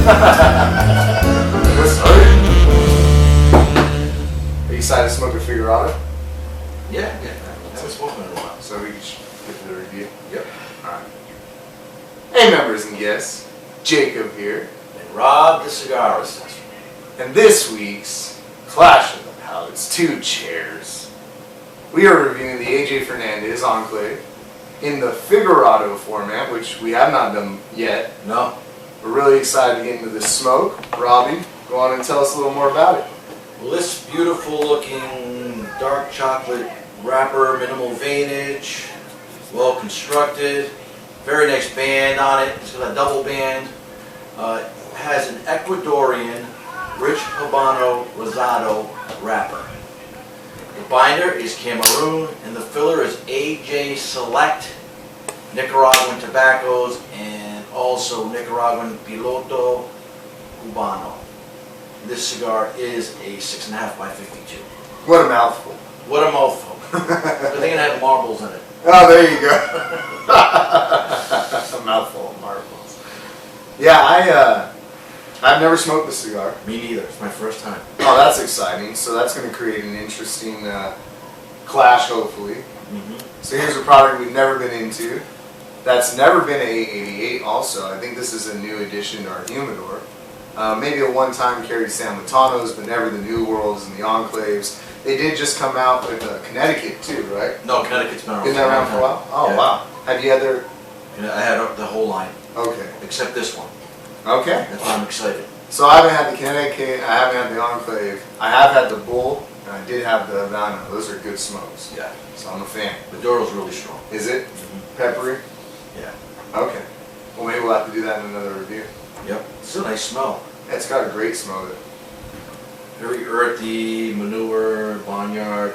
Let's start. Are you excited to smoke a Figurado? Yeah. I haven't spoken in a while. So we can get to the review. Yep. Alright. Hey members and guests, Jacob here. And Rob, the cigar assessor. And this week's Clash of the Palates 2 Chairs. We are reviewing the AJ Fernandez Enclave in the Figurado format, which we have not done yet. No. We're really excited to get into this smoke. Robbie, go on and tell us a little more about it. Well, this beautiful looking dark chocolate wrapper, minimal veinage, well constructed, very nice band on it. It's got a double band. Has an Ecuadorian rich Habano Rosado wrapper. The binder is Cameroon and the filler is AJ Select Nicaraguan tobaccos and also Nicaraguan Piloto Cubano. This cigar is a 6.5 by 52. What a mouthful. What a mouthful. But they're going to have marbles in it. Oh, there you go. A mouthful of marbles. Yeah, I've never smoked this cigar. Me neither. It's my first time. Oh, that's exciting. So that's going to create an interesting clash, hopefully. So here's a product we've never been into. That's never been a 888 also. I think this is a new addition to our humidor. Maybe a one-time carried San Latanos, but never the New Worlds and the Enclaves. They did just come out with Connecticut too, right? No, Connecticut's been around. Been around for a while? Oh, yeah. Wow. Have you had their... I had the whole line. Okay. Except this one. Okay. That's why I'm excited. So I haven't had the Connecticut, I haven't had the Enclave. I have had the Bull, and I did have the Havana. Those are good smokes. Yeah. So I'm a fan. The Doro's really strong. Is it? Peppery? Yeah. Okay. Well, maybe we'll have to do that in another review. Yep. It's a nice smell. It's got a great smell to it. Very earthy, manure, barnyard.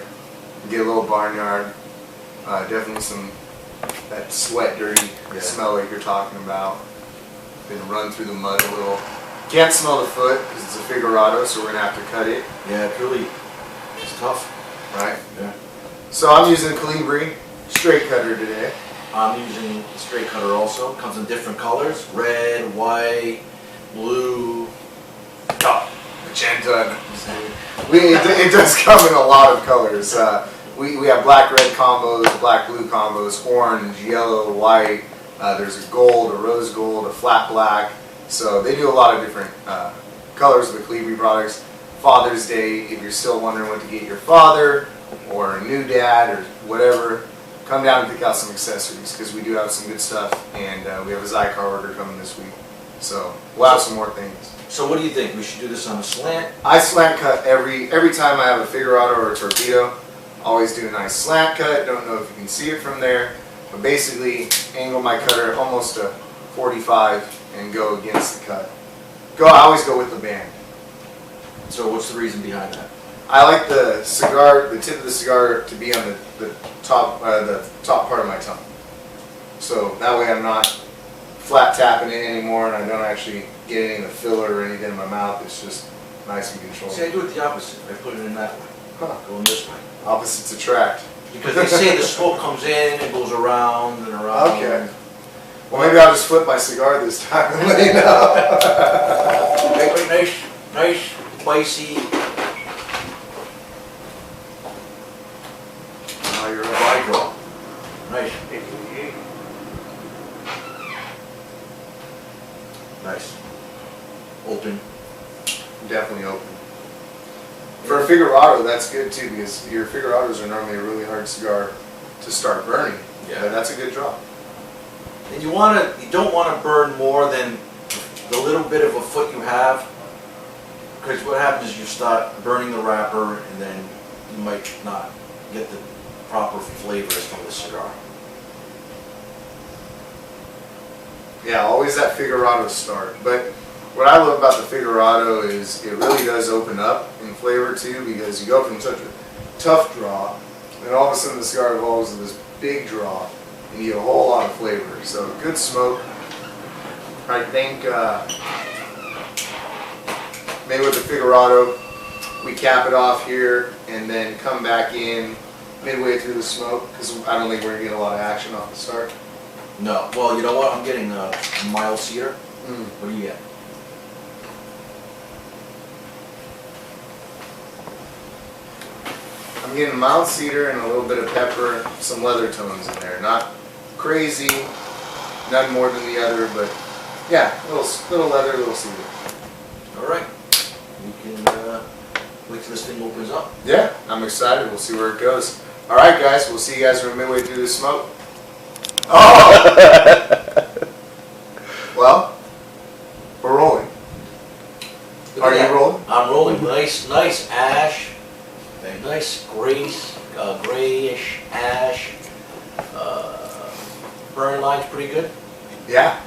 You get a little barnyard. Definitely some, that sweat, dirty smell like you're talking about. Been run through the mud a little. Can't smell the foot because it's a Figurado, so we're going to have to cut it. Yeah, it's tough. Right? Yeah. So I'm using Calibri straight cutter today. I'm using the straight cutter also. Comes in different colors. Red, white, blue. Oh, magenta. It does come in a lot of colors. We have black-red combos, black-blue combos, orange, yellow, white. There's a gold, a rose gold, a flat black. So they do a lot of different colors of the Calibri products. Father's Day, if you're still wondering what to get your father or a new dad or whatever, come down and pick out some accessories because we do have some good stuff, and we have a Cigar order coming this week. So we'll have some more things. So what do you think? We should do this on a slant? I slant cut every time I have a Figurado or a Torpedo. Always do a nice slant cut. Don't know if you can see it from there, but basically angle my cutter almost to 45 and go against the cut. I always go with the band. So what's the reason behind that? I like the cigar, the tip of the cigar to be on the top part of my tongue. So that way I'm not flat tapping it anymore, and I don't actually get any of the filler or anything in my mouth. It's just nice and controlled. See, I do it the opposite. I put it in that way. Huh. Going this way. Opposites attract. Because they say the smoke comes in and goes around and around. Okay. Well, maybe I'll just flip my cigar this time and let you know. Nice, spicy. Oh, you're right. Dry draw. Nice. Nice. Open. Definitely open. For a Figurado, that's good too, because your Figurados are normally a really hard cigar to start burning. Yeah. But that's a good draw. And you don't want to burn more than the little bit of a foot you have, because what happens is you start burning the wrapper and then you might not get the proper flavors from the cigar. Yeah, always that Figurado start. But what I love about the Figurado is it really does open up in flavor too, because you go from such a tough draw, and all of a sudden the cigar evolves to this big draw, and you get a whole lot of flavor. So good smoke. I think maybe with the Figurado, we cap it off here and then come back in midway through the smoke, because I don't think we're going to get a lot of action off the start. No. Well, you know what? I'm getting a mild cedar. Mm. What do you get? I'm getting mild cedar and a little bit of pepper, some leather tones in there. Not crazy, none more than the other, but yeah, little leather, little cedar. All right. We can wait till this thing opens up. Yeah, I'm excited. We'll see where it goes. All right, guys. We'll see you guys when we're midway through the smoke. Oh! Well, we're rolling. Are you rolling? I'm rolling. Nice ash. A nice grayish ash. Burn line's pretty good. Yeah.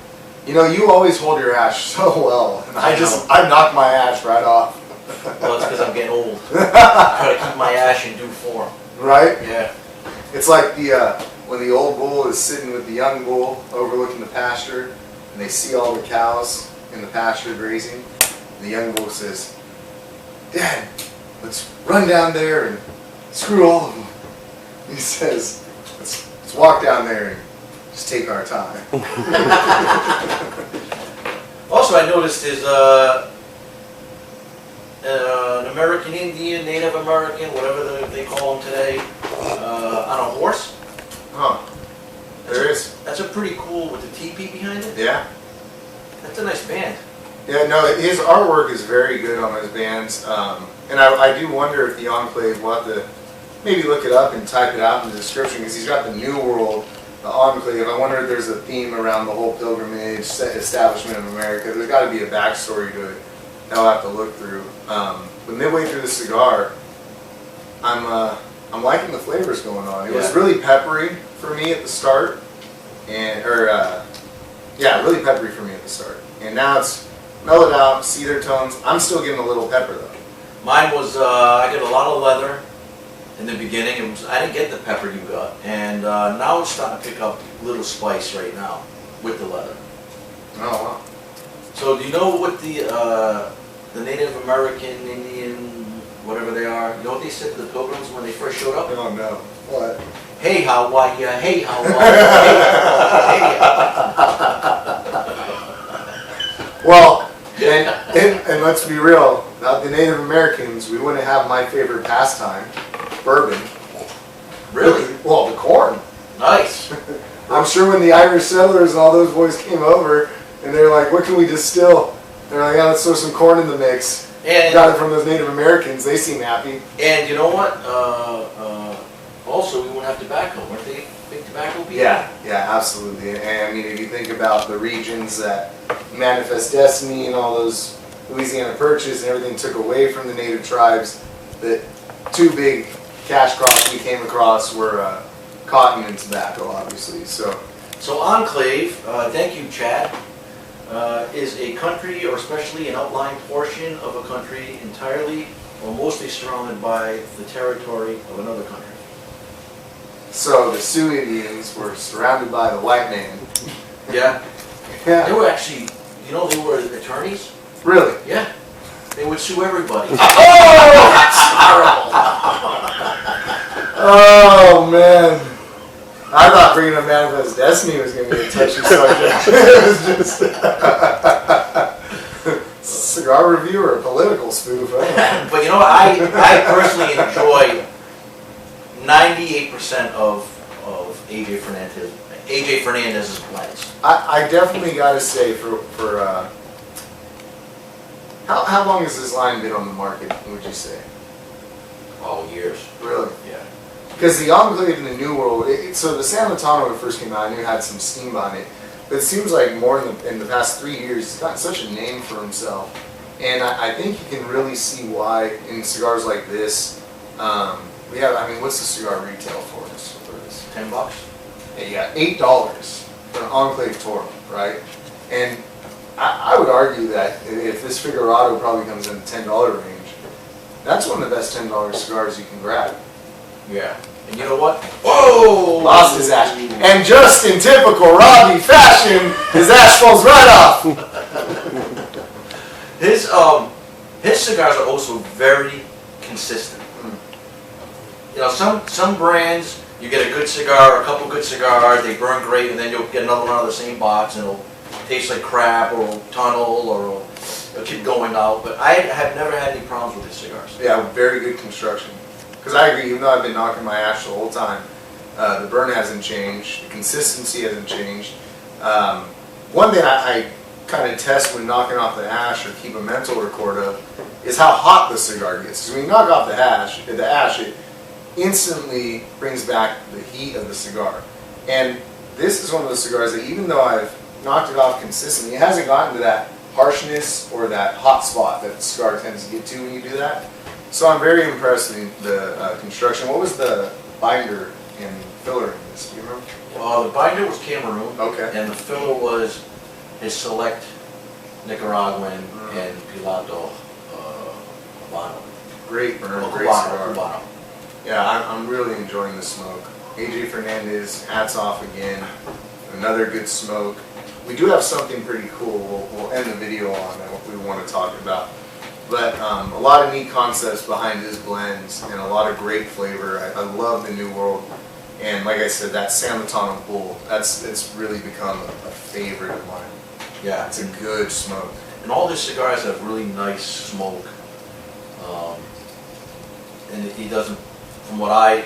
You know, you always hold your ash so well. And I knock my ash right off. Well, it's because I'm getting old. Try to keep my ash in due form. Right? Yeah. It's like when the old bull is sitting with the young bull overlooking the pasture, and they see all the cows in the pasture grazing. And the young bull says, "Dad, let's run down there and screw all of them." He says, let's walk down there and just take our time. Also, I noticed is an American Indian, Native American, whatever they call them today, on a horse. Huh. There is. That's a pretty cool with the teepee behind it. Yeah. That's a nice band. Yeah, no, his artwork is very good on his bands. And I do wonder if the Enclave, we'll have to maybe look it up and type it out in the description, because he's got the New World, the Enclave. I wonder if there's a theme around the whole pilgrimage, establishment of America. There's got to be a backstory to it that I'll have to look through. But midway through the cigar, I'm liking the flavors going on. It was really peppery for me at the start, really peppery for me at the start. And now it's mellowed out, cedar tones. I'm still getting a little pepper though. Mine was, I get a lot of leather in the beginning. I didn't get the pepper you got. And now it's starting to pick up a little spice right now with the leather. Oh wow. So do you know what the Native American, Indian, whatever they are, you know what they said to the pilgrims when they first showed up? Oh no. What? Hey, how are ya? Hey, how are ya? Hey, Well, and let's be real, without the Native Americans, we wouldn't have my favorite pastime, bourbon. Really? Well, the corn. Nice. I'm sure when the Irish settlers and all those boys came over, and they're like, what can we distill? They're like, yeah, let's throw some corn in the mix. And got it from those Native Americans. They seem happy. And you know what? Also, we wouldn't have tobacco. Weren't they big tobacco people? Yeah, absolutely. And I mean, if you think about the regions that Manifest Destiny and all those Louisiana Purchase and everything took away from the native tribes, the two big cash crops we came across were cotton and tobacco, obviously. So Enclave, thank you, Chad, is a country, or especially an outlying portion of a country, entirely or mostly surrounded by the territory of another country. So the Sioux Indians were surrounded by the white man. Yeah. Yeah. They were actually, you know, they were attorneys. Really? Yeah. They would sue everybody. Oh, that's horrible. Oh man. I thought bringing up Manifest Destiny was going to be a touchy subject. It was just cigar review or a political spoof. But you know what? I personally enjoy 98% of AJ Fernandez's blends. I definitely got to say for how long has this line been on the market, would you say? Oh, years. Really? Yeah. Because the Enclave in the New World, so the San Latano when it first came out, I knew it had some steam behind it, but it seems like more in the past 3 years, he's gotten such a name for himself. And I think you can really see why in cigars like this, we have, I mean, what's the cigar retail for this? $10. Yeah, you got $8 for an Enclave Toro, right? And I would argue that if this Figurado probably comes in the $10 range, that's one of the best $10 cigars you can grab. Yeah. And you know what? Whoa! Lost his ash. And just in typical Robbie fashion, his ash falls right off. His cigars are also very consistent. You know, some brands, you get a good cigar, a couple good cigars, they burn great, and then you'll get another one out of the same box, and it'll taste like crap, or it'll tunnel, or it'll keep going out. But I have never had any problems with his cigars. Yeah, very good construction. because I agree, even though I've been knocking my ash the whole time, the burn hasn't changed, the consistency hasn't changed. One thing I kind of test when knocking off the ash or keep a mental record of is how hot the cigar gets. Because when you knock off the ash, it instantly brings back the heat of the cigar. And this is one of those cigars that even though I've knocked it off consistently, it hasn't gotten to that harshness or that hot spot that the cigar tends to get to when you do that. So I'm very impressed with the construction. What was the binder and filler in this? Do you remember? The binder was Cameroon. Okay. And the filler was his select Nicaraguan and Pilato Habano. Great burn, Well, great Cubano, cigar. Cubano. Yeah, I'm really enjoying the smoke. AJ Fernandez, hats off again. Another good smoke. We do have something pretty cool. We'll end the video on that what we want to talk about. But a lot of neat concepts behind his blends and a lot of great flavor. I love the New World. And like I said, that San Lotano Bull, it's really become a favorite of mine. Yeah. It's a good smoke. And all his cigars have really nice smoke. And he doesn't, from what I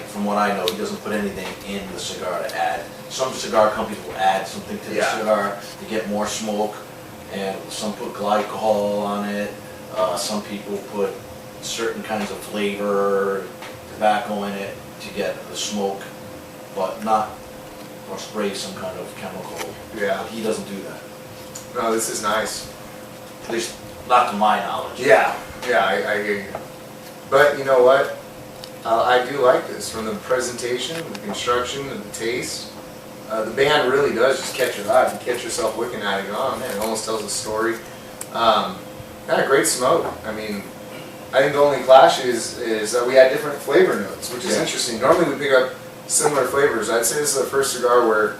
know, he doesn't put anything in the cigar to add. Some cigar companies will add something to the cigar to get more smoke, and some put glycol on it. Some people put certain kinds of flavor, tobacco in it to get the smoke, but not, or spray some kind of chemical. Yeah. He doesn't do that. No, this is nice. At least not to my knowledge. Yeah, I hear you. But you know what? I do like this. From the presentation, the construction, and the taste. The band really does just catch your eye. You catch yourself looking at it, you go, oh man, it almost tells a story. Yeah, great smoke. I mean, I think the only clash is that we had different flavor notes, which is interesting. Normally we pick up similar flavors. I'd say this is the first cigar where,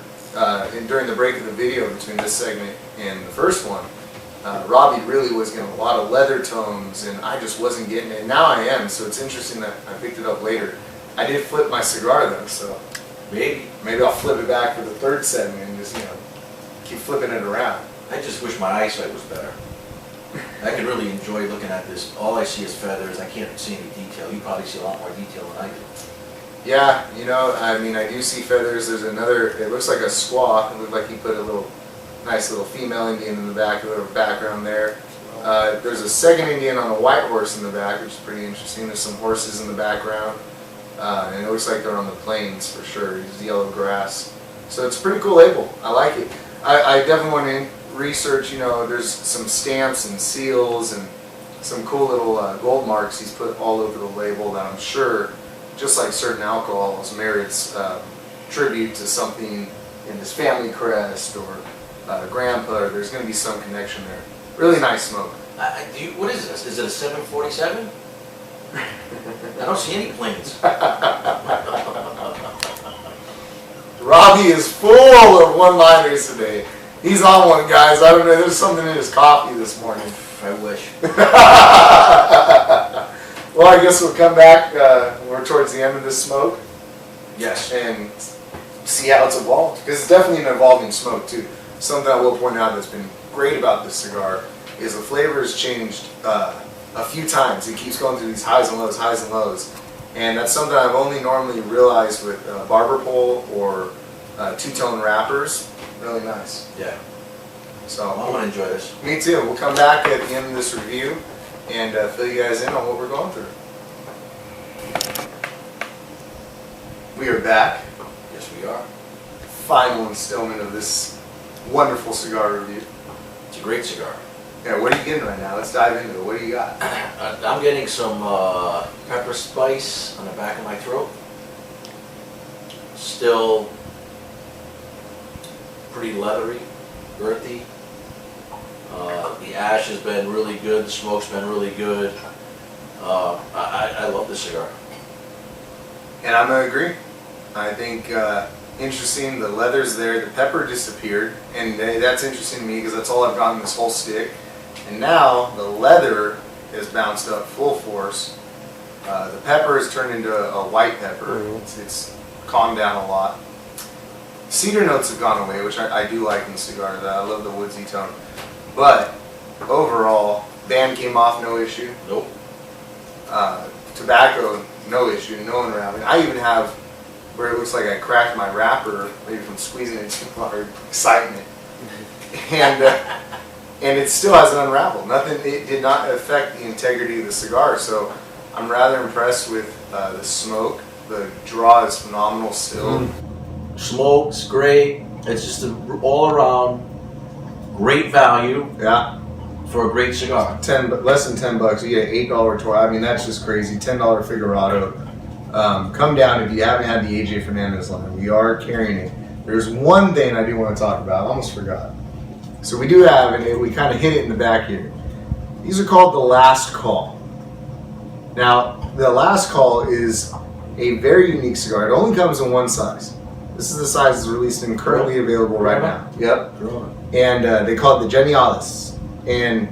during the break of the video between this segment and the first one, Robbie really was getting a lot of leather tones, and I just wasn't getting it. Now I am, so it's interesting that I picked it up later. I did flip my cigar though, so maybe I'll flip it back for the third segment and just, keep flipping it around. I just wish my eyesight was better. I can really enjoy looking at this. All I see is feathers. I can't see any detail. You probably see a lot more detail than I do. Yeah, I mean, I do see feathers. There's another, it looks like a squaw. It looked like he put a nice little female Indian in the back, a little background there. There's a second Indian on a white horse in the back, which is pretty interesting. There's some horses in the background. And it looks like they're on the plains for sure. It's yellow grass. So it's a pretty cool label. I like it. I definitely want to research, there's some stamps and seals and some cool little gold marks he's put all over the label that I'm sure, just like certain alcohols, merits tribute to something in his family crest or grandpa. There's going to be some connection there. Really nice smoke. What is this? Is it a 747? I don't see any planes. Robbie is full of one-liners today. He's on one, guys. I don't know. There's something in his coffee this morning. I wish. Well, I guess we'll come back. We're towards the end of this smoke. Yes. And see how it's evolved. Because it's definitely an evolving smoke, too. Something I will point out that's been great about this cigar is the flavor has changed a few times. It keeps going through these highs and lows, highs and lows. And that's something I've only normally realized with barber pole or two-tone wrappers. Really nice. Yeah. So I'm going to enjoy this. Me too. We'll come back at the end of this review and fill you guys in on what we're going through. We are back. Yes, we are. Final installment of this wonderful cigar review. It's a great cigar. Yeah, what are you getting right now? Let's dive into it. What do you got? I'm getting some pepper spice on the back of my throat. Still pretty leathery, earthy. The ash has been really good. The smoke's been really good. I love this cigar. And I'm going to agree. I think interesting, the leather's there. The pepper disappeared. And that's interesting to me because that's all I've gotten this whole stick. And now the leather has bounced up full force. The pepper has turned into a white pepper. It's calmed down a lot. Cedar notes have gone away, which I do like in cigars. I love the woodsy tone. But overall, band came off no issue. Nope. Tobacco, no issue, no unraveling. I even have where it looks like I cracked my wrapper, maybe from squeezing it too hard, excitement, and it still hasn't unraveled. Nothing. It did not affect the integrity of the cigar. So I'm rather impressed with the smoke. The draw is phenomenal still. Smoke's great. It's just an all-around great value. Yeah. For a great cigar. Less than $10. You get an $8 toy. I mean, that's just crazy. $10 Figurado. Come down if you haven't had the AJ Fernandez line. We are carrying it. There's one thing I do want to talk about. I almost forgot. So we do have, and we kind of hit it in the back here. These are called the Last Call. Now, the Last Call is a very unique cigar. It only comes in one size. This is the size that's released and currently available right now. Yep. And they call it the Genialis. And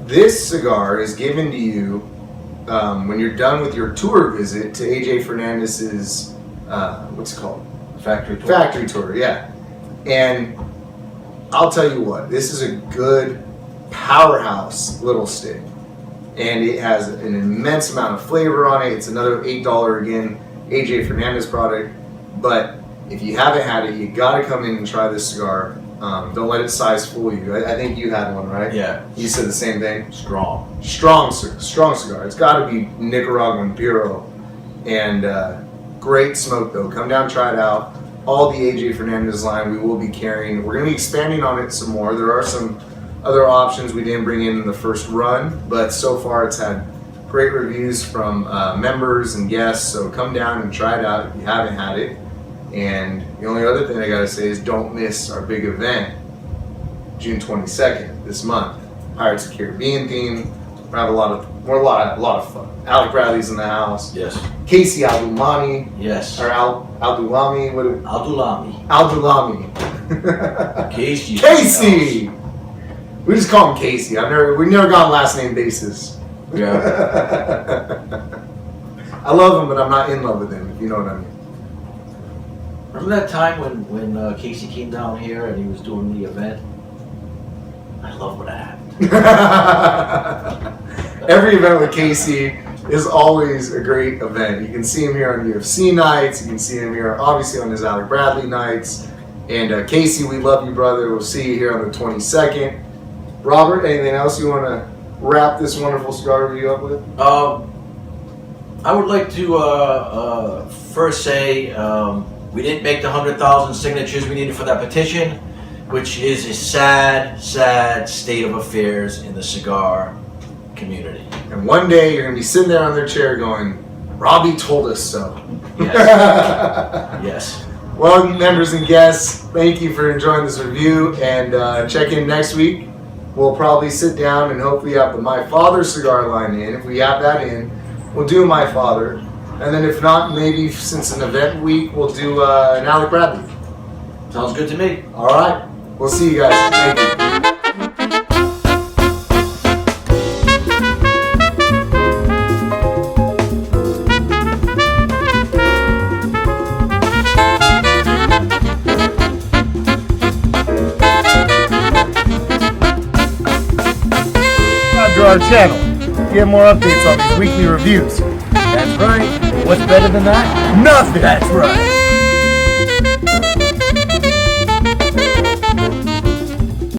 this cigar is given to you when you're done with your tour visit to AJ Fernandez's, what's it called? Factory tour. Factory tour, yeah. And I'll tell you what, this is a good powerhouse little stick. And it has an immense amount of flavor on it. It's another $8 again, AJ Fernandez product. But if you haven't had it, you gotta come in and try this cigar. Don't let its size fool you. I think you had one, right? Yeah. You said the same thing? Strong. Strong cigar. It's got to be Nicaraguan Puro. And great smoke, though. Come down, try it out. All the AJ Fernandez line we will be carrying. We're going to be expanding on it some more. There are some other options we didn't bring in the first run, but so far it's had great reviews from members and guests. So come down and try it out if you haven't had it. And the only other thing I gotta say is don't miss our big event, June 22nd this month. Pirates of the Caribbean theme. We're have a lot of fun. Alec Bradley's in the house. Yes. Casey Aldulaimi. Yes. Or Aldulaimi. Aldulaimi. Aldulaimi. Casey. Casey. We just call him Casey. We've never gone last name basis. Yeah. I love him, but I'm not in love with him. If you know what I mean. Remember that time when Casey came down here and he was doing the event? I love what happened. Every event with Casey is always a great event. You can see him here on UFC nights. You can see him here, obviously, on his Alec Bradley nights. And Casey, we love you, brother. We'll see you here on the 22nd. Robert, anything else you want to wrap this wonderful cigar review up with? I would like to first say we didn't make the 100,000 signatures we needed for that petition, which is a sad, sad state of affairs in the cigar community. And one day you're going to be sitting there on their chair going, Robbie told us so. Yes. Yes. Well, members and guests, thank you for enjoying this review, and check in next week. We'll probably sit down and hopefully have the My Father cigar line in. If we have that in, we'll do My Father. And then if not, maybe since an event week, we'll do an Alec Bradley. Sounds good to me. All right. We'll see you guys. Thank you. To our channel, get more updates on these weekly reviews. That's right. What's better than that? Nothing. That's right.